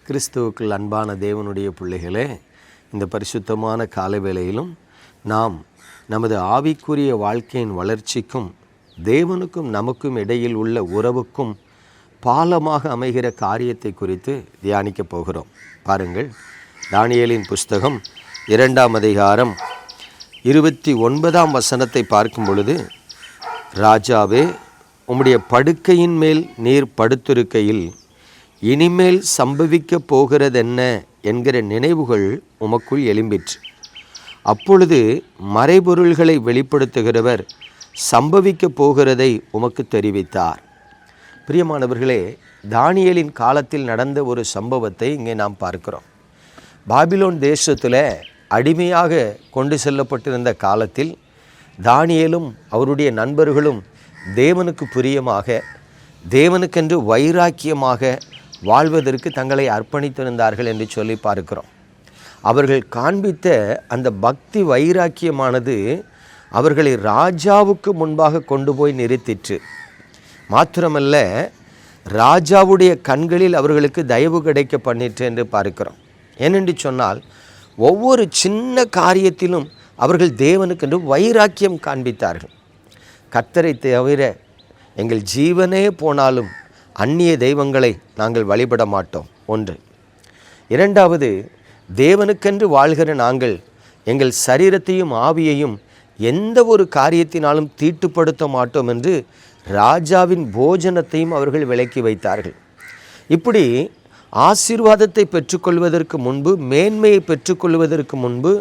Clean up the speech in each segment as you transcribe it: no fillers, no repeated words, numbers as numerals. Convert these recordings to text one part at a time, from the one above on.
கிறிஸ்துவுக்குள் அன்பான தேவனுடைய பிள்ளைகளே, இந்த பரிசுத்தமான காலை வேளையிலும் நாம் நமது ஆவிக்குரிய வாழ்க்கையின் வளர்ச்சிக்கும் தேவனுக்கும் நமக்கும் இடையில் உள்ள உறவுக்கும் பாலமாக அமைகிற காரியத்தை குறித்து தியானிக்கப் போகிறோம். பாருங்கள், தானியேலின் புஸ்தகம் 2ஆம் அதிகாரம் 29ஆம் வசனத்தை பார்க்கும் பொழுது, ராஜாவே, உம்முடைய படுக்கையின் மேல் நீர் படுத்திருக்கையில் இனிமேல் சம்பவிக்கப் போகிறதென்ன என்கிற நினைவுகள் உமக்குள் எழும்பிற்று. அப்பொழுது மறைபொருள்களை வெளிப்படுத்துகிறவர் சம்பவிக்கப் போகிறதை உமக்கு தெரிவித்தார். பிரியமானவர்களே, தானியேலின் காலத்தில் நடந்த ஒரு சம்பவத்தை இங்கே நாம் பார்க்கிறோம். பாபிலோன் தேசத்தில் அடிமையாக கொண்டு செல்லப்பட்டிருந்த காலத்தில் தானியேலும் அவருடைய நண்பர்களும் தேவனுக்கு பிரியமாக, தேவனுக்கென்று வைராக்கியமாக வாழ்வதற்கு தங்களை அர்ப்பணித்திருந்தார்கள் என்று சொல்லி பார்க்கிறோம். அவர்கள் காண்பித்த அந்த பக்தி வைராக்கியமானது அவர்களை ராஜாவுக்கு முன்பாக கொண்டு போய் நிறுத்திற்று. மாத்திரமல்ல, ராஜாவுடைய கண்களில் அவர்களுக்கு தயவு கிடைக்க பண்ணிற்று என்று பார்க்கிறோம். ஏனென்று சொன்னால், ஒவ்வொரு சின்ன காரியத்திலும் அவர்கள் தேவனுக்கென்று வைராக்கியம் காண்பித்தார்கள். கர்த்தரை தவிர எங்கள் ஜீவனே போனாலும் அந்நிய தெய்வங்களை நாங்கள் வழிபட மாட்டோம். ஒன்று. இரண்டாவது, தேவனுக்கென்று வாழ்கிற நாங்கள் எங்கள் சரீரத்தையும் ஆவியையும் எந்த ஒரு காரியத்தினாலும் தீட்டுப்படுத்த மாட்டோம் என்று ராஜாவின் போஜனத்தையும் அவர்கள் விலக்கி வைத்தார்கள். இப்படி ஆசீர்வாதத்தை பெற்றுக்கொள்வதற்கு முன்பு, மேன்மையை பெற்றுக்கொள்வதற்கு முன்பு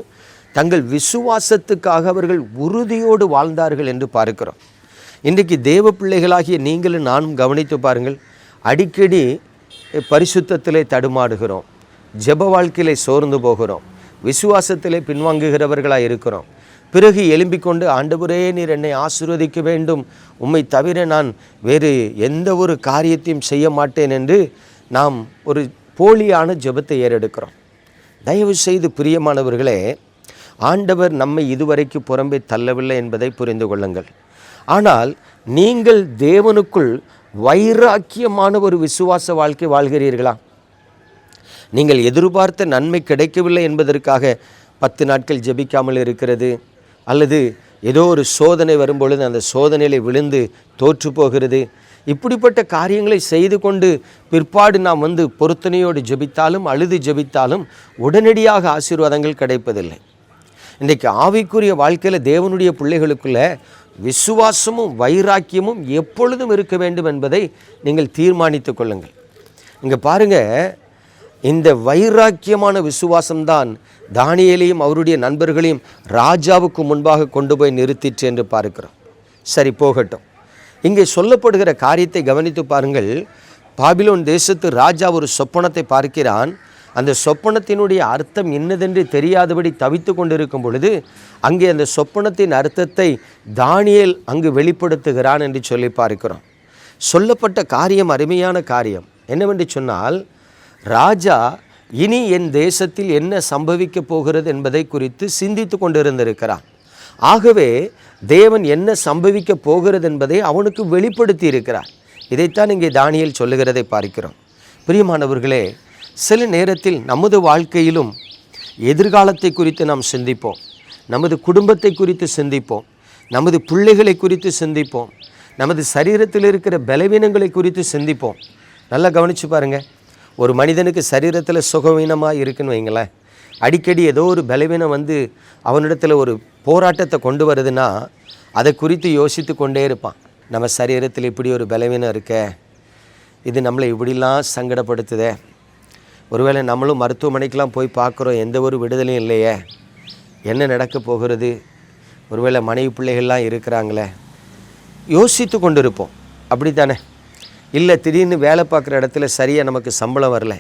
தங்கள் விசுவாசத்துக்காக அவர்கள் உறுதியோடு வாழ்ந்தார்கள் என்று பார்க்கிறோம். இன்றைக்கு தேவ பிள்ளைகளாகிய நீங்களும் நானும் கவனித்து பாருங்கள். அடிக்கடி பரிசுத்தத்திலே தடுமாடுகிறோம், ஜெப வாழ்க்கையிலே சோர்ந்து போகிறோம், விசுவாசத்திலே பின்வாங்குகிறவர்களாக இருக்கிறோம். பிறகு எழும்பிக்கொண்டு, ஆண்டவரே, நீர் என்னை ஆசீர்வதிக்க வேண்டும், உம்மை தவிர நான் வேறு எந்த ஒரு காரியத்தையும் செய்ய மாட்டேன் என்று நாம் ஒரு போலியான ஜெபத்தை ஏறெடுக்கிறோம். தயவு செய்து பிரியமானவர்களே, ஆண்டவர் நம்மை இதுவரைக்கு புறம்பே தள்ளவில்லை என்பதை புரிந்து கொள்ளுங்கள். ஆனால் நீங்கள் தேவனுக்குள் வைராக்கியமான ஒரு விசுவாச வாழ்க்கை வாழ்கிறீர்களா? நீங்கள் எதிர்பார்த்த நன்மை கிடைக்கவில்லை என்பதற்காக 10 நாட்கள் ஜெபிக்காமல் இருக்கிறது, அல்லது ஏதோ ஒரு சோதனை வரும்பொழுது அந்த சோதனையில் விழுந்து தோற்று போகிறது, இப்படிப்பட்ட காரியங்களை செய்து கொண்டு பிற்பாடு நாம் பொருத்தனையோடு ஜெபித்தாலும் அழுது ஜெபித்தாலும் உடனடியாக ஆசீர்வாதங்கள் கிடைப்பதில்லை. இன்றைக்கு ஆவிக்குரிய வாழ்க்கையில் தேவனுடைய பிள்ளைகளுக்குள்ள விசுவாசமும் வைராக்கியமும் எப்பொழுதும் இருக்க வேண்டும் என்பதை நீங்கள் தீர்மானித்து கொள்ளுங்கள். இங்கே பாருங்கள், இந்த வைராக்கியமான விசுவாசம்தான் தானியேலையும் அவருடைய நண்பர்களையும் ராஜாவுக்கு முன்பாக கொண்டு போய் நிறுத்திற்று என்று பார்க்கிறோம். சரி, போகட்டும். இங்கே சொல்லப்படுகிற காரியத்தை கவனித்து பாருங்கள். பாபிலோன் தேசத்து ராஜா ஒரு சொப்பனத்தை பார்க்கிறான். அந்த சொப்பனத்தினுடைய அர்த்தம் என்னதென்று தெரியாதபடி தவித்து கொண்டிருக்கும் பொழுது அங்கே அந்த சொப்பனத்தின் அர்த்தத்தை தானியேல் அங்கு வெளிப்படுத்துகிறான் என்று சொல்லி பார்க்கிறோம். சொல்லப்பட்ட காரியம் அருமையான காரியம். என்னவென்று சொன்னால், ராஜா இனி என் தேசத்தில் என்ன சம்பவிக்கப் போகிறது என்பதை குறித்து சிந்தித்து கொண்டிருந்திருக்கிறான். ஆகவே தேவன் என்ன சம்பவிக்கப் போகிறது என்பதை அவனுக்கு வெளிப்படுத்தி இருக்கிறார். இதைத்தான் இங்கே தானியேல் சொல்லுகிறதை பார்க்கிறோம். பிரியமானவர்களே, சில நேரத்தில் நமது வாழ்க்கையிலும் எதிர்காலத்தை குறித்து நாம் சிந்திப்போம், நமது குடும்பத்தை குறித்து சிந்திப்போம், நமது பிள்ளைகளை குறித்து சிந்திப்போம், நமது சரீரத்தில் இருக்கிற பலவீனங்களை குறித்து சிந்திப்போம். நல்லா கவனித்து பாருங்கள். ஒரு மனிதனுக்கு சரீரத்தில் சுகவீனமாக இருக்குன்னு வைங்களேன், அடிக்கடி ஏதோ ஒரு பலவீனம் அவனிடத்தில் ஒரு போராட்டத்தை கொண்டு வருதுன்னா அதை குறித்து யோசித்து கொண்டே இருப்பான். நம்ம சரீரத்தில் இப்படி ஒரு பலவீனம் இருக்க, இது நம்மளை இப்படிலாம் சங்கடப்படுத்துதே, ஒருவேளை நம்மளும் மருத்துவமனைக்கெலாம் போய் பார்க்குறோம், எந்த ஒரு விடுதலையும் இல்லையே, என்ன நடக்க போகிறது, ஒருவேளை மனைவி பிள்ளைகள்லாம் இருக்கிறாங்களே, யோசித்து கொண்டு இருப்போம். அப்படி தானே? இல்லை, திடீர்னு வேலை பார்க்குற இடத்துல சரியாக நமக்கு சம்பளம் வரல.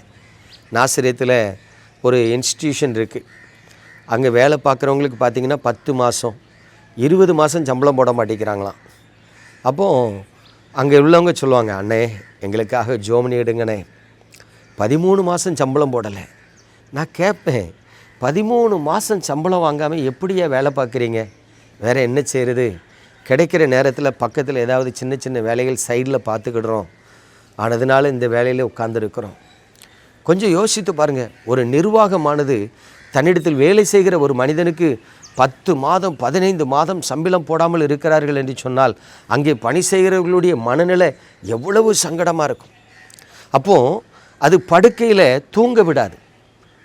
நாசரேத்தில் ஒரு இன்ஸ்டிடியூஷன் இருக்குது. அங்கே வேலை பார்க்குறவங்களுக்கு பார்த்திங்கன்னா 10 மாதம் 20 மாதம் சம்பளம் போட மாட்டேங்கிறாங்களாம். அப்போது அங்கே உள்ளவங்க சொல்லுவாங்க, அண்ணே எங்களுக்காக ஜோமனி எடுங்கண்ணே, 13 மாதம் சம்பளம் போடலை. நான் கேட்பேன், 13 மாதம் சம்பளம் வாங்காமல் எப்படியா வேலை பார்க்குறீங்க? வேறு என்ன செய்கிறது? கிடைக்கிற நேரத்தில் பக்கத்தில் ஏதாவது சின்ன சின்ன வேலைகள் சைடில் பார்த்துக்கிடுறோம், ஆனதுனால இந்த வேலையில் உட்காந்துருக்குறோம். கொஞ்சம் யோசித்து பாருங்கள். ஒரு நிர்வாகமானது தன்னிடத்தில் வேலை செய்கிற ஒரு மனிதனுக்கு 10 மாதம் 15 மாதம் சம்பளம் போடாமல் இருக்கிறார்கள் என்று சொன்னால் அங்கே பணி செய்கிறவர்களுடைய மனநிலை எவ்வளவு சங்கடமாக இருக்கும். அப்போது அது படுக்கையில் தூங்க விடாது,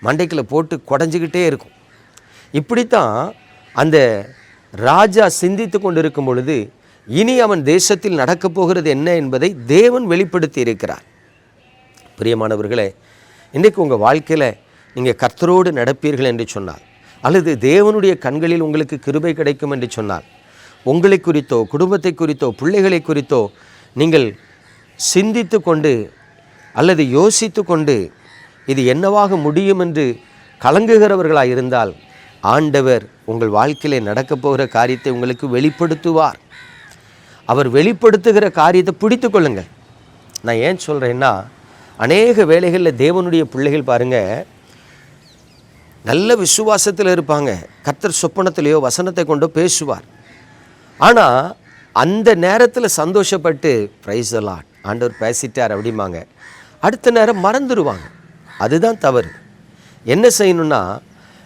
மண்டைக்குள்ள போட்டு குடஞ்சிக்கிட்டே இருக்கும். இப்படித்தான் அந்த ராஜா சிந்தித்து கொண்டு இருக்கும் பொழுது இனி அவன் தேசத்தில் நடக்கப் போகிறது என்ன என்பதை தேவன் வெளிப்படுத்தி இருக்கிறார். பிரியமானவர்களே, இன்றைக்கு உங்கள் வாழ்க்கையில் நீங்கள் கர்த்தரோடு நடப்பீர்கள் என்று சொன்னால், அல்லது தேவனுடைய கண்களில் உங்களுக்கு கிருபை கிடைக்கும் என்று சொன்னால், உங்களை குறித்தோ குடும்பத்தை குறித்தோ பிள்ளைகளை குறித்தோ நீங்கள் சிந்தித்து கொண்டு அல்லது யோசித்து கொண்டு இது என்னவாக முடியும் என்று கலங்குகிறவர்களாக இருந்தால், ஆண்டவர் உங்கள் வாழ்க்கையிலே நடக்கப் போகிற காரியத்தை உங்களுக்கு வெளிப்படுத்துவார். அவர் வெளிப்படுத்துகிற காரியத்தை பிடித்து கொள்ளுங்கள். நான் ஏன் சொல்கிறேன்னா, அநேக வேளைகளில் தேவனுடைய பிள்ளைகள் பாருங்கள், நல்ல விசுவாசத்தில் இருப்பாங்க, கர்த்தர் சொப்பனத்திலேயோ வசனத்தை கொண்டோ பேசுவார். ஆனால் அந்த நேரத்தில் சந்தோஷப்பட்டு பிரைஸ் தி லார்ட், ஆண்டவர் பேசிட்டார் அப்படிம்பாங்க. அடுத்த நேரம் மறந்துடுவாங்க. அதுதான் தவறு. என்ன செய்யணும்னா,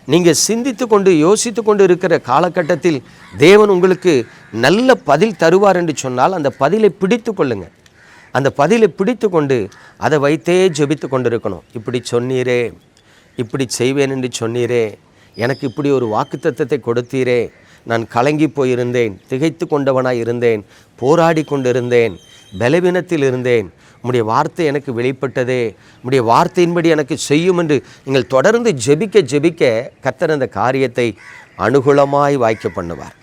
நீங்கள் சிந்தித்து கொண்டு யோசித்து கொண்டு இருக்கிற காலகட்டத்தில் தேவன் உங்களுக்கு நல்ல பதில் தருவார் என்று சொன்னால் அந்த பதிலை பிடித்து கொள்ளுங்கள். அந்த பதிலை பிடித்து கொண்டு அதை வைத்தே ஜெபித்து கொண்டு இருக்கணும். இப்படி சொன்னீரே, இப்படி செய்வேன் என்று சொன்னீரே, எனக்கு இப்படி ஒரு வாக்குத்தத்தத்தை கொடுத்தீரே, நான் கலங்கி போயிருந்தேன், திகைத்து கொண்டவனாய் இருந்தேன், போராடி கொண்டிருந்தேன், பலவீனத்தில் இருந்தேன், உம்முடைய வார்த்தை எனக்கு வெளிப்பட்டதே, உம்முடைய வார்த்தையின்படி எனக்கு செய்யும் என்று நீங்கள் தொடர்ந்து ஜெபிக்க ஜெபிக்க கர்த்தர் அந்த காரியத்தை அனுகூலமாய் வாய்க்க பண்ணுவார்.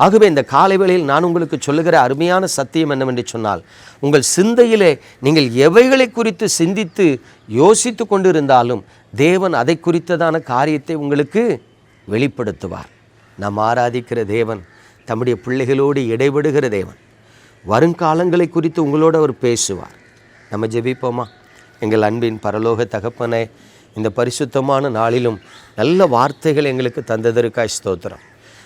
ஆகவே இந்த காலை வேளையில் நான் உங்களுக்கு சொல்லுகிற அருமையான சத்தியம் என்னவென்று சொன்னால், உங்கள் சிந்தையிலே நீங்கள் எவைகளை குறித்து சிந்தித்து யோசித்து கொண்டு இருந்தாலும் தேவன் அதை குறித்ததான காரியத்தை உங்களுக்கு வெளிப்படுத்துவார். நாம் ஆராதிக்கிற தேவன் தம்முடைய பிள்ளைகளோடு இடைபடுகிற தேவன். வருங்காலங்களை குறித்து உங்களோடு அவர் பேசுவார். நம்ம ஜெபிப்போமா? எங்கள் அன்பின் பரலோக தகப்பனே, இந்த பரிசுத்தமான நாளிலும் நல்ல வார்த்தைகள் எங்களுக்கு தந்ததற்காய் ஸ்தோத்திரம்.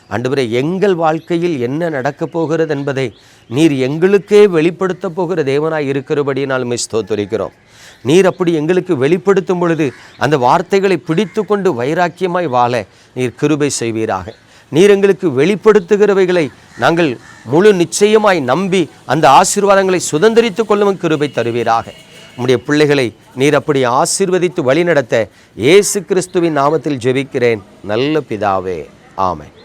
ஆண்டவரே, எங்கள் வாழ்க்கையில் என்ன நடக்கப் போகிறது என்பதை நீர் எங்களுக்கே வெளிப்படுத்த போகிற தேவனாய் இருக்கிறபடியினால் ஸ்தோத்திரிக்கிறோம். நீர் அப்படி எங்களுக்கு வெளிப்படுத்தும் பொழுது அந்த வார்த்தைகளை பிடித்து கொண்டு வைராக்கியமாய் வாழ நீர் கிருபை செய்வீராக. நீர் எங்களுக்கு வெளிப்படுத்துகிறவைகளை நாங்கள் முழு நிச்சயமாய் நம்பி அந்த ஆசீர்வாதங்களை சுதந்திரித்து கொள்ளவும் கிருபை தருவீராக. உம்முடைய பிள்ளைகளை நீர் அப்படி ஆசீர்வதித்து வழிநடத்த இயேசு கிறிஸ்துவின் நாமத்தில் ஜெபிக்கிறேன் நல்ல பிதாவே, ஆமென்.